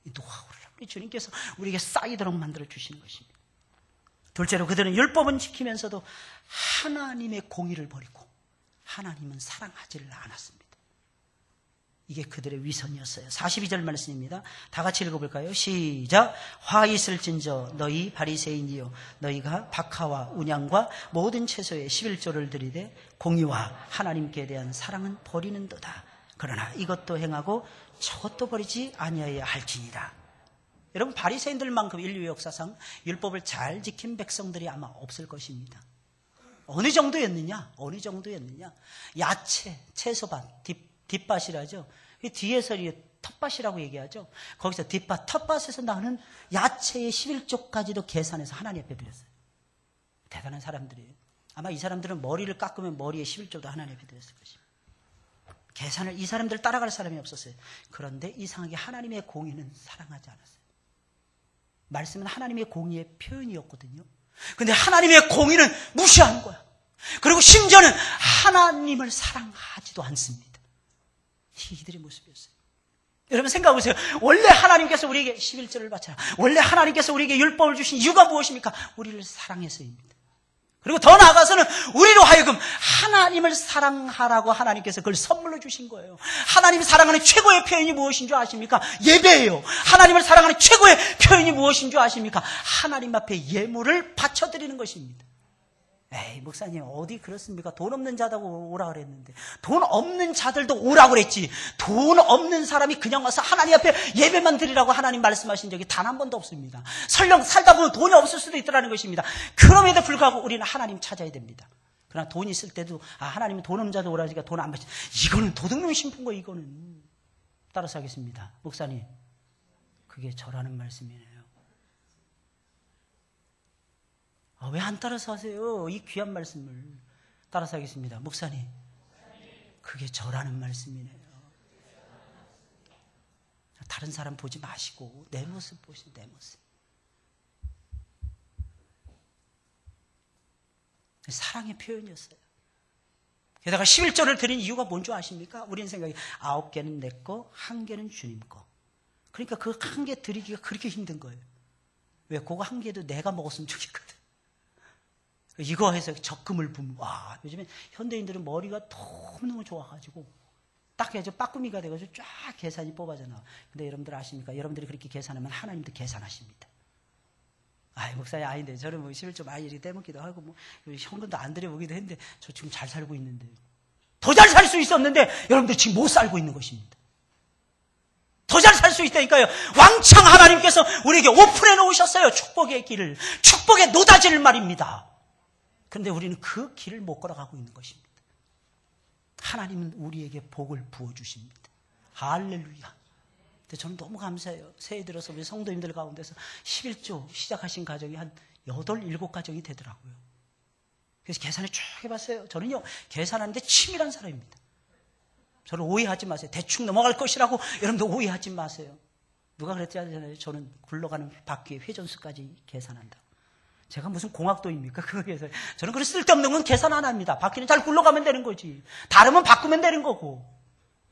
이 노하우를 우리 주님께서 우리에게 쌓이도록 만들어 주시는 것입니다. 둘째로 그들은 율법은 지키면서도 하나님의 공의를 버리고 하나님은 사랑하지를 않았습니다. 이게 그들의 위선이었어요. 42절 말씀입니다. 다 같이 읽어볼까요? 시작. 화 있을진저 너희 바리새인이요 너희가 박하와 운양과 모든 채소에 11조를 들이되 공의와 하나님께 대한 사랑은 버리는도다. 그러나 이것도 행하고 저것도 버리지 아니하여야 할지니라. 여러분, 바리새인들만큼 인류 역사상 율법을 잘 지킨 백성들이 아마 없을 것입니다. 어느 정도였느냐? 야채, 채소밭, 뒷밭이라죠. 뒤에서 텃밭이라고 얘기하죠. 거기서 뒷밭, 텃밭에서 나오는 야채의 11조까지도 계산해서 하나님 앞에 드렸어요. 대단한 사람들이에요. 아마 이 사람들은 머리를 깎으면 머리에 11조도 하나님 앞에 드렸을 것입니다. 계산을, 이 사람들 따라갈 사람이 없었어요. 그런데 이상하게 하나님의 공의는 사랑하지 않았어요. 말씀은 하나님의 공의의 표현이었거든요. 근데 하나님의 공의는 무시하는 거야. 그리고 심지어는 하나님을 사랑하지도 않습니다. 이들의 모습이었어요. 여러분 생각해 보세요. 원래 하나님께서 우리에게 11절을 바쳐라. 원래 하나님께서 우리에게 율법을 주신 이유가 무엇입니까? 우리를 사랑해서입니다. 그리고 더 나아가서는 우리로 하여금 하나님을 사랑하라고 하나님께서 그걸 선물로 주신 거예요. 하나님을 사랑하는 최고의 표현이 무엇인 줄 아십니까? 예배예요. 하나님을 사랑하는 최고의 표현이 무엇인 줄 아십니까? 하나님 앞에 예물을 바쳐드리는 것입니다. 에이, 목사님 어디 그렇습니까? 돈 없는 자다고 오라 그랬는데. 돈 없는 자들도 오라 그랬지. 돈 없는 사람이 그냥 와서 하나님 앞에 예배만 드리라고 하나님 말씀하신 적이 단 한 번도 없습니다. 설령 살다 보면 돈이 없을 수도 있더라는 것입니다. 그럼에도 불구하고 우리는 하나님 찾아야 됩니다. 그러나 돈이 있을 때도 하나님은 돈 없는 자도 오라 하니까 돈 안 받지. 이거는 도둑놈 심은 거 이거는. 따라서 하겠습니다. 목사님 그게 저라는 말씀이네요. 왜 안 따라서 하세요? 이 귀한 말씀을. 따라서 하겠습니다. 목사님, 그게 저라는 말씀이네요. 다른 사람 보지 마시고 내 모습 보시고 내 모습. 사랑의 표현이었어요. 게다가 11조를 드린 이유가 뭔지 아십니까? 우리는 생각이 9개는 내 거, 1개는 주님 거. 그러니까 그 1개 드리기가 그렇게 힘든 거예요. 왜? 그거 1개도 내가 먹었으면 좋겠거든. 이거 해서 적금을 부으면, 와, 요즘에 현대인들은 머리가 너무너무 좋아가지고, 딱 해서 빠꾸미가 돼가지고 쫙 계산이 뽑아져 나와. 근데 여러분들 아십니까? 여러분들이 그렇게 계산하면 하나님도 계산하십니다. 아이, 목사님 아닌데, 저는 뭐 11조 많이 이렇게 떼먹기도 하고, 뭐, 현금도 안 들여보기도 했는데, 저 지금 잘 살고 있는데. 더 잘 살 수 있었는데, 여러분들 지금 못 살고 있는 것입니다. 더 잘 살 수 있다니까요. 왕창 하나님께서 우리에게 오픈해 놓으셨어요. 축복의 길을. 축복의 노다지를 말입니다. 그런데 우리는 그 길을 못 걸어가고 있는 것입니다. 하나님은 우리에게 복을 부어주십니다. 할렐루야. 근데 저는 너무 감사해요. 새해 들어서 우리 성도님들 가운데서 11조 시작하신 가정이 한 8, 7가정이 되더라고요. 그래서 계산을 쭉 해봤어요. 저는요, 계산하는데 치밀한 사람입니다. 저를 오해하지 마세요. 대충 넘어갈 것이라고 여러분들 오해하지 마세요. 누가 그랬잖아요. 저는 굴러가는 바퀴의 회전수까지 계산한다고. 제가 무슨 공학도입니까? 그거에서 저는 그런 쓸데없는 건 계산 안 합니다. 바퀴는 잘 굴러가면 되는 거지. 다르면 바꾸면 되는 거고.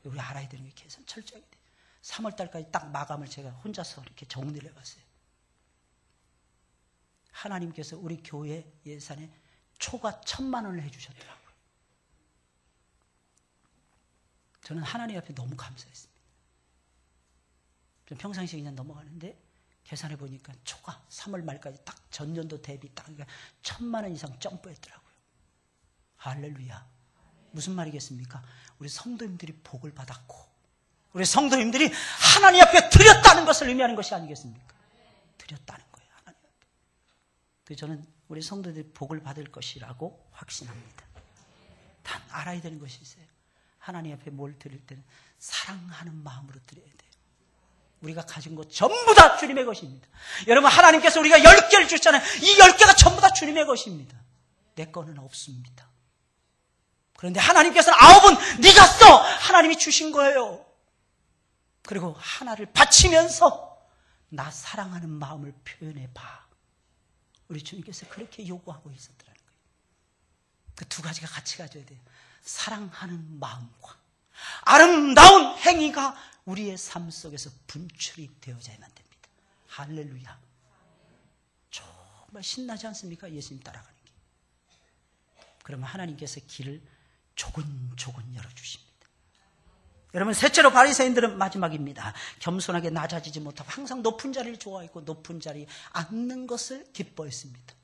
우리 알아야 되는 게 계산 철저하게 돼요. 3월달까지 딱 마감을 제가 혼자서 이렇게 정리를 해봤어요. 하나님께서 우리 교회 예산에 초과 1,000만 원을 해주셨더라고요. 저는 하나님 앞에 너무 감사했습니다. 좀 평상시에 그냥 넘어가는데 계산해 보니까 초과 3월 말까지 딱 전년도 대비 딱 1,000만 원 이상 점프했더라고요. 할렐루야. 무슨 말이겠습니까? 우리 성도님들이 복을 받았고 우리 성도님들이 하나님 앞에 드렸다는 것을 의미하는 것이 아니겠습니까? 드렸다는 거예요. 하나님 앞에. 그래서 저는 우리 성도들이 복을 받을 것이라고 확신합니다. 단 알아야 되는 것이 있어요. 하나님 앞에 뭘 드릴 때는 사랑하는 마음으로 드려야 돼요. 우리가 가진 것 전부 다 주님의 것입니다. 여러분, 하나님께서 우리가 10개를 주셨잖아요. 이 10개가 전부 다 주님의 것입니다. 내 거는 없습니다. 그런데 하나님께서는 9은 네가 써! 하나님이 주신 거예요. 그리고 하나를 바치면서 나 사랑하는 마음을 표현해봐. 우리 주님께서 그렇게 요구하고 있었더라는 거예요. 그 두 가지가 같이 가져야 돼요. 사랑하는 마음과 아름다운 행위가 우리의 삶 속에서 분출이 되어져야만 됩니다. 할렐루야. 정말 신나지 않습니까? 예수님 따라가는 게. 그러면 하나님께서 길을 조근조근 열어주십니다. 여러분, 셋째로 바리새인들은 마지막입니다. 겸손하게 낮아지지 못하고 항상 높은 자리를 좋아했고 높은 자리에 앉는 것을 기뻐했습니다.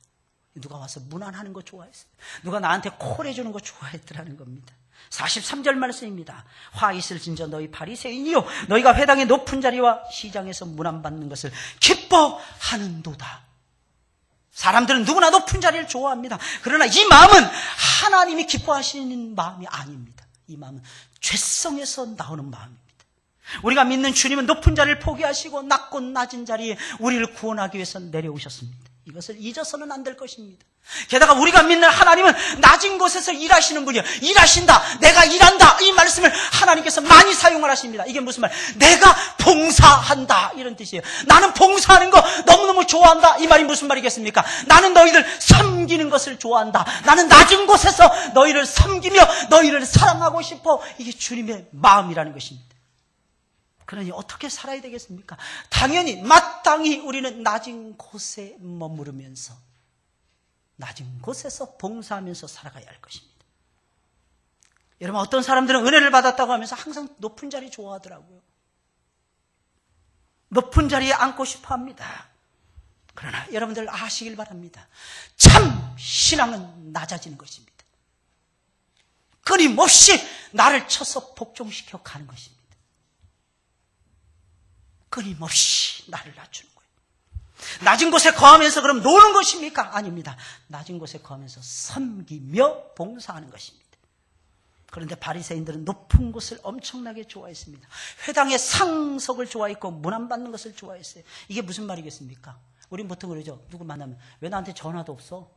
누가 와서 문안하는 거 좋아했어요. 누가 나한테 콜해주는 거 좋아했더라는 겁니다. 43절 말씀입니다. 화 있을진저 너희 바리새인이요 너희가 회당의 높은 자리와 시장에서 문안받는 것을 기뻐하는도다. 사람들은 누구나 높은 자리를 좋아합니다. 그러나 이 마음은 하나님이 기뻐하시는 마음이 아닙니다. 이 마음은 죄성에서 나오는 마음입니다. 우리가 믿는 주님은 높은 자리를 포기하시고 낮고 낮은 자리에 우리를 구원하기 위해서 내려오셨습니다. 이것을 잊어서는 안 될 것입니다. 게다가 우리가 믿는 하나님은 낮은 곳에서 일하시는 분이요. 일하신다. 내가 일한다. 이 말씀을 하나님께서 많이 사용을 하십니다. 이게 무슨 말? 내가 봉사한다. 이런 뜻이에요. 나는 봉사하는 거 너무너무 좋아한다. 이 말이 무슨 말이겠습니까? 나는 너희들 섬기는 것을 좋아한다. 나는 낮은 곳에서 너희를 섬기며 너희를 사랑하고 싶어. 이게 주님의 마음이라는 것입니다. 그러니 어떻게 살아야 되겠습니까? 당연히 마땅히 우리는 낮은 곳에 머무르면서 낮은 곳에서 봉사하면서 살아가야 할 것입니다. 여러분, 어떤 사람들은 은혜를 받았다고 하면서 항상 높은 자리 좋아하더라고요. 높은 자리에 앉고 싶어 합니다. 그러나 여러분들 아시길 바랍니다. 참 신앙은 낮아지는 것입니다. 끊임없이 나를 쳐서 복종시켜 가는 것입니다. 끊임없이 나를 낮추는 거예요. 낮은 곳에 거하면서 그럼 노는 것입니까? 아닙니다. 낮은 곳에 거하면서 섬기며 봉사하는 것입니다. 그런데 바리새인들은 높은 곳을 엄청나게 좋아했습니다. 회당의 상석을 좋아했고 문안 받는 것을 좋아했어요. 이게 무슨 말이겠습니까? 우린 보통 그러죠. 누구 만나면 왜 나한테 전화도 없어?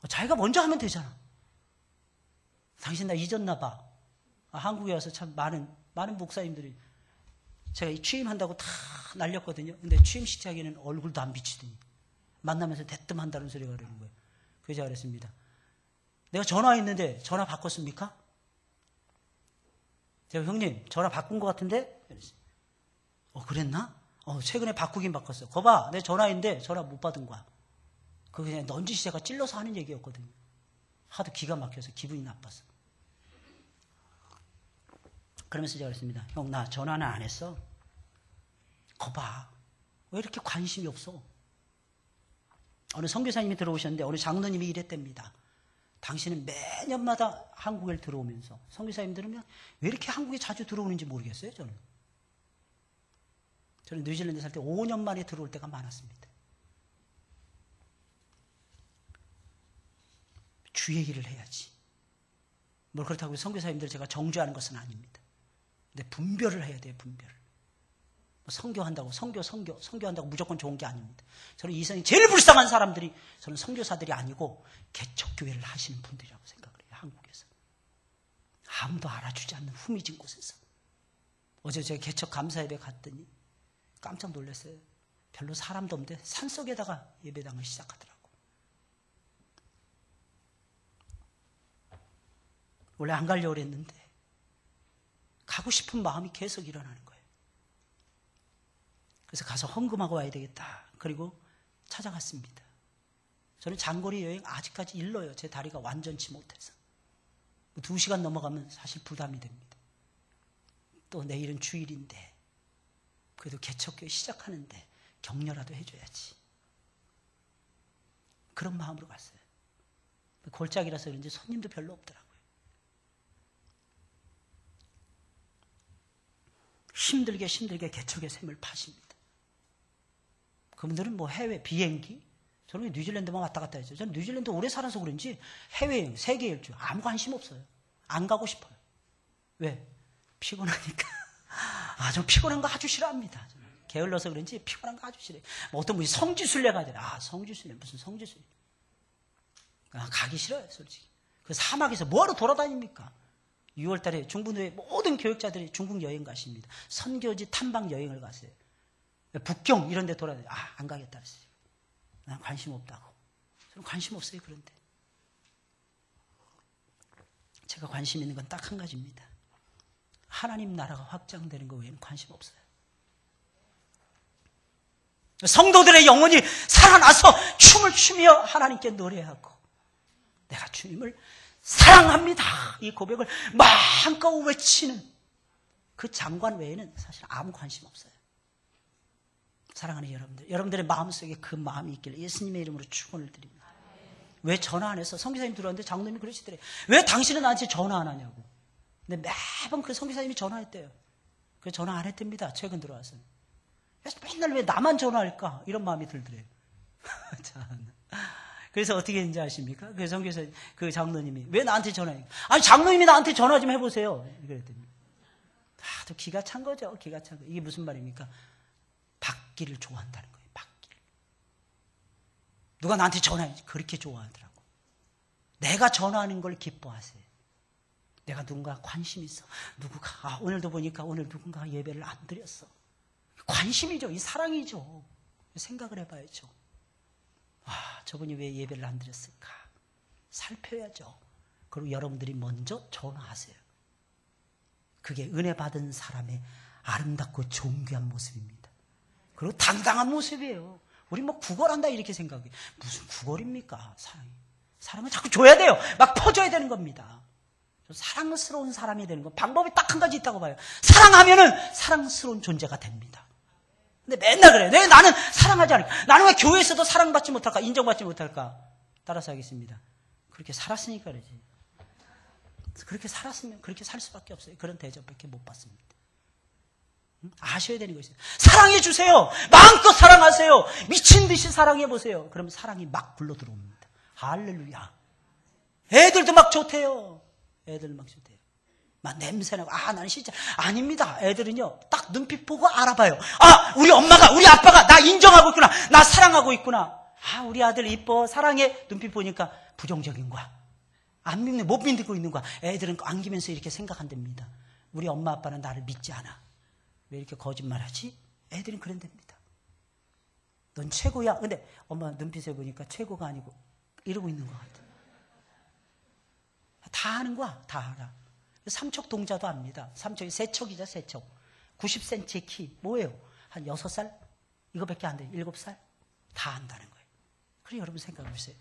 자기가 먼저 하면 되잖아. 당신 나 잊었나 봐. 한국에 와서 참 많은 목사님들이 제가 취임한다고 다 날렸거든요. 근데 취임식 하기에는 얼굴도 안 비치더니 만나면서 대뜸 한다는 소리가 그러는 거예요. 그래서 제가 그랬습니다. 내가 전화했는데 전화 바꿨습니까? 제가 형님 전화 바꾼 것 같은데? 그랬어요. 그랬나? 최근에 바꾸긴 바꿨어. 거봐, 내 전화했는데 전화 못 받은 거야. 그게 그냥 넌지시 제가 찔러서 하는 얘기였거든요. 하도 기가 막혀서 기분이 나빠서. 그러면서 제가 그랬습니다. 형, 나 전화는 안 했어. 거봐. 왜 이렇게 관심이 없어? 어느 선교사님이 들어오셨는데 어느 장로님이 이랬답니다. 당신은 매년마다 한국에 들어오면서 선교사님 들으면 왜 이렇게 한국에 자주 들어오는지 모르겠어요. 저는 뉴질랜드 살 때 5년 만에 들어올 때가 많았습니다. 주 얘기를 해야지. 뭘 그렇다고 선교사님들 제가 정죄하는 것은 아닙니다. 근데 분별을 해야 돼요. 분별을. 선교한다고 선교한다고 무조건 좋은 게 아닙니다. 저는 이 세상에 제일 불쌍한 사람들이 저는 선교사들이 아니고 개척교회를 하시는 분들이라고 생각을 해요. 한국에서. 아무도 알아주지 않는 후미진 곳에서. 어제 제가 개척 감사예배 갔더니 깜짝 놀랐어요. 별로 사람도 없는데 산속에다가 예배당을 시작하더라고. 원래 안 가려고 했는데 가고 싶은 마음이 계속 일어나는 거예요. 그래서 가서 헌금하고 와야 되겠다. 그리고 찾아갔습니다. 저는 장거리 여행 아직까지 일러요. 제 다리가 완전치 못해서. 2시간 넘어가면 사실 부담이 됩니다. 또 내일은 주일인데 그래도 개척교회 시작하는데 격려라도 해줘야지. 그런 마음으로 갔어요. 골짜기라서 그런지 손님도 별로 없더라고요. 힘들게 개척의 샘을 파십니다. 그분들은 뭐 해외 비행기, 저는 뉴질랜드만 왔다 갔다 했죠. 저는 뉴질랜드 오래 살아서 그런지 해외여행, 세계 일주 아무 관심 없어요. 안 가고 싶어요. 왜? 피곤하니까. 좀 피곤한 거 아주 싫어합니다. 게을러서 그런지 피곤한 거 아주 싫어요. 뭐 어떤 분이 성지순례 가야 돼요. 성지순례 무슨 성지순례? 가기 싫어요, 솔직히. 그 사막에서 뭐하러 돌아다닙니까? 6월 달에 중부의 모든 교육자들이 중국 여행 가십니다. 선교지 탐방 여행을 가세요. 북경 이런 데 돌아다녀요. 안 가겠다 그랬어요. 난 관심 없다고. 저는 관심 없어요, 그런데. 제가 관심 있는 건 딱 한 가지입니다. 하나님 나라가 확장되는 거 외에는 관심 없어요. 성도들의 영혼이 살아나서 춤을 추며 하나님께 노래하고 내가 주님을 사랑합니다. 이 고백을 마음껏 외치는 그 장관 외에는 사실 아무 관심 없어요. 사랑하는 여러분들, 여러분들의 마음속에 그 마음이 있기를 예수님의 이름으로 축원을 드립니다. 왜 전화 안 해서? 선교사님 들어왔는데 장로님이 그러시더래요. 왜 당신은 나한테 전화 안 하냐고. 근데 매번 그 선교사님이 전화했대요. 그래서 전화 안 했답니다. 최근 들어와서. 맨날 왜 나만 전화할까? 이런 마음이 들더래요. 참. 그래서 어떻게 했는지 아십니까? 그 선교사, 그 장로님이 왜 나한테 전화해? 장로님이 나한테 전화 좀 해보세요. 그랬더니 또 기가 찬 거죠. 기가 찬 거. 이게 무슨 말입니까? 받기를 좋아한다는 거예요. 받기를. 누가 나한테 전화해? 그렇게 좋아하더라고. 내가 전화하는 걸 기뻐하세요. 내가 누군가 관심 있어. 누구가 오늘도 보니까 오늘 누군가 예배를 안 드렸어. 관심이죠. 이 사랑이죠. 생각을 해봐야죠. 저분이 왜 예배를 안 드렸을까? 살펴야죠. 그리고 여러분들이 먼저 전화하세요. 그게 은혜 받은 사람의 아름답고 존귀한 모습입니다. 그리고 당당한 모습이에요. 우리 뭐 구걸한다 이렇게 생각해요. 무슨 구걸입니까? 사람은 자꾸 줘야 돼요. 막 퍼줘야 되는 겁니다. 사랑스러운 사람이 되는 건 방법이 딱 한 가지 있다고 봐요. 사랑하면은 사랑스러운 존재가 됩니다. 근데 맨날 그래요. 왜 나는 사랑하지 않을까? 나는 왜 교회에서도 사랑받지 못할까? 인정받지 못할까? 따라서 하겠습니다. 그렇게 살았으니까 그러지. 그렇게 살았으면 그렇게 살 수밖에 없어요. 그런 대접밖에 못 받습니다. 아셔야 되는 것이에요. 사랑해 주세요. 마음껏 사랑하세요. 미친 듯이 사랑해 보세요. 그러면 사랑이 막 불러 들어옵니다. 할렐루야. 애들도 막 좋대요. 애들 막 좋대요. 막 냄새나고, 나는 진짜, 아닙니다. 애들은요, 딱 눈빛 보고 알아봐요. 우리 엄마가, 우리 아빠가 나 인정하고 있구나. 나 사랑하고 있구나. 우리 아들 이뻐, 사랑해. 눈빛 보니까 부정적인 거야. 안 믿는, 못 믿고 있는 거야. 애들은 안기면서 이렇게 생각한답니다. 우리 엄마 아빠는 나를 믿지 않아. 왜 이렇게 거짓말하지? 애들은 그런답니다. 넌 최고야. 근데 엄마 눈빛에 보니까 최고가 아니고 이러고 있는 것 같아. 다 아는 거야. 다 알아. 삼척 동자도 압니다. 삼척이 세척이죠. 세척. 90cm 키. 뭐예요? 한 6살? 이거밖에 안 돼요. 7살? 다 안다는 거예요. 그래 여러분 생각해 보세요.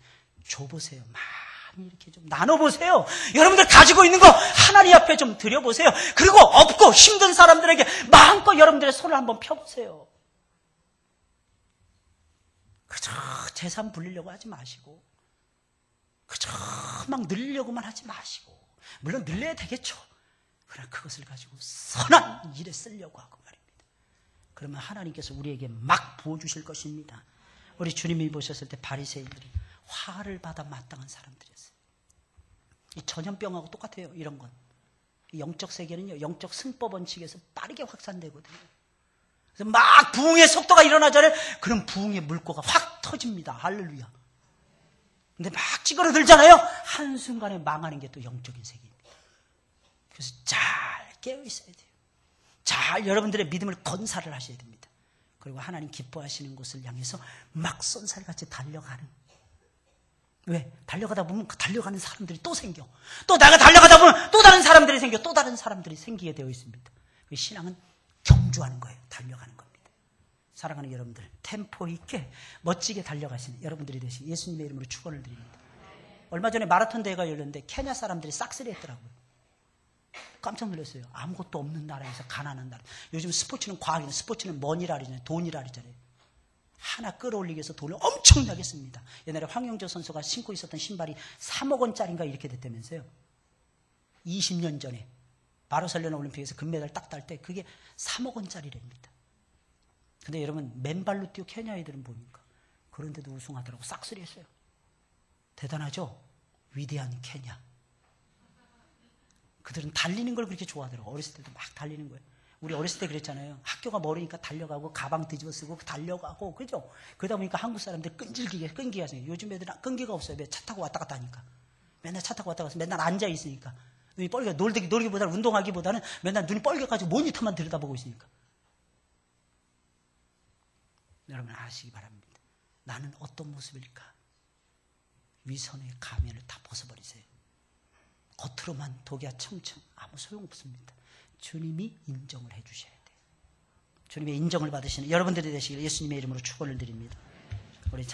줘보세요. 많이 이렇게 좀 나눠보세요. 여러분들 가지고 있는 거 하나님 앞에 좀 드려보세요. 그리고 없고 힘든 사람들에게 마음껏 여러분들의 손을 한번 펴보세요. 그저 재산 불리려고 하지 마시고, 그저 막 늘리려고만 하지 마시고, 물론 늘려야 되겠죠. 그러나 그것을 가지고 선한 일에 쓰려고 하고 말입니다. 그러면 하나님께서 우리에게 막 부어주실 것입니다. 우리 주님이 보셨을 때 바리새인들이 화를 받아 마땅한 사람들이었어요. 이 전염병하고 똑같아요. 이런 건. 영적 세계는요, 영적 승법 원칙에서 빠르게 확산되거든요. 그래서 막 부흥의 속도가 일어나잖아요. 그럼 부흥의 물꼬가 확 터집니다. 할렐루야. 근데 막 찌그러들잖아요. 한순간에 망하는 게 또 영적인 세계입니다. 그래서 잘 깨어 있어야 돼요. 잘 여러분들의 믿음을 건사를 하셔야 됩니다. 그리고 하나님 기뻐하시는 곳을 향해서 막 쏜살같이 달려가는. 왜? 달려가다 보면 달려가는 사람들이 또 생겨. 또 내가 달려가다 보면 또 다른 사람들이 생겨. 또 다른 사람들이 생기게 되어 있습니다. 신앙은 경주하는 거예요. 달려가는 겁니다. 사랑하는 여러분들, 템포 있게 멋지게 달려가시는 여러분들이 되시기 예수님의 이름으로 축원을 드립니다. 얼마 전에 마라톤 대회가 열렸는데 케냐 사람들이 싹쓸이 했더라고요. 깜짝 놀랐어요. 아무것도 없는 나라에서 가난한 나라. 요즘 스포츠는 과학이네. 스포츠는 money라 그러잖아요. 돈이라 그러잖아요. 하나 끌어올리기 위해서 돈을 엄청나게 씁니다. 옛날에 황영조 선수가 신고 있었던 신발이 3억 원짜리인가 이렇게 됐다면서요. 20년 전에 바르셀로나 올림픽에서 금메달 딱 딸 때 그게 3억 원짜리랍니다. 근데 여러분 맨발로 뛰어 케냐 애들은 보니까 그런데도 우승하더라고. 싹쓸이 했어요. 대단하죠? 위대한 케냐. 그들은 달리는 걸 그렇게 좋아하더라고. 어렸을 때도 막 달리는 거예요. 우리 어렸을 때 그랬잖아요. 학교가 멀으니까 달려가고 가방 뒤집어 쓰고 달려가고 그죠? 그러다 보니까 한국 사람들 끈기 하세요. 요즘 애들은 끈기가 없어요. 왜? 차 타고 왔다 갔다 하니까. 맨날 차 타고 왔다 갔다 맨날 앉아 있으니까. 눈이 뻘개 놀기보다는 운동하기보다는 맨날 눈이 뻘개가지고 모니터만 들여다보고 있으니까. 여러분 아시기 바랍니다. 나는 어떤 모습일까? 위선의 가면을 다 벗어버리세요. 겉으로만 독야 청청 아무 소용없습니다. 주님이 인정을 해주셔야 돼요. 주님의 인정을 받으시는 여러분들이 되시길 예수님의 이름으로 축원을 드립니다. 우리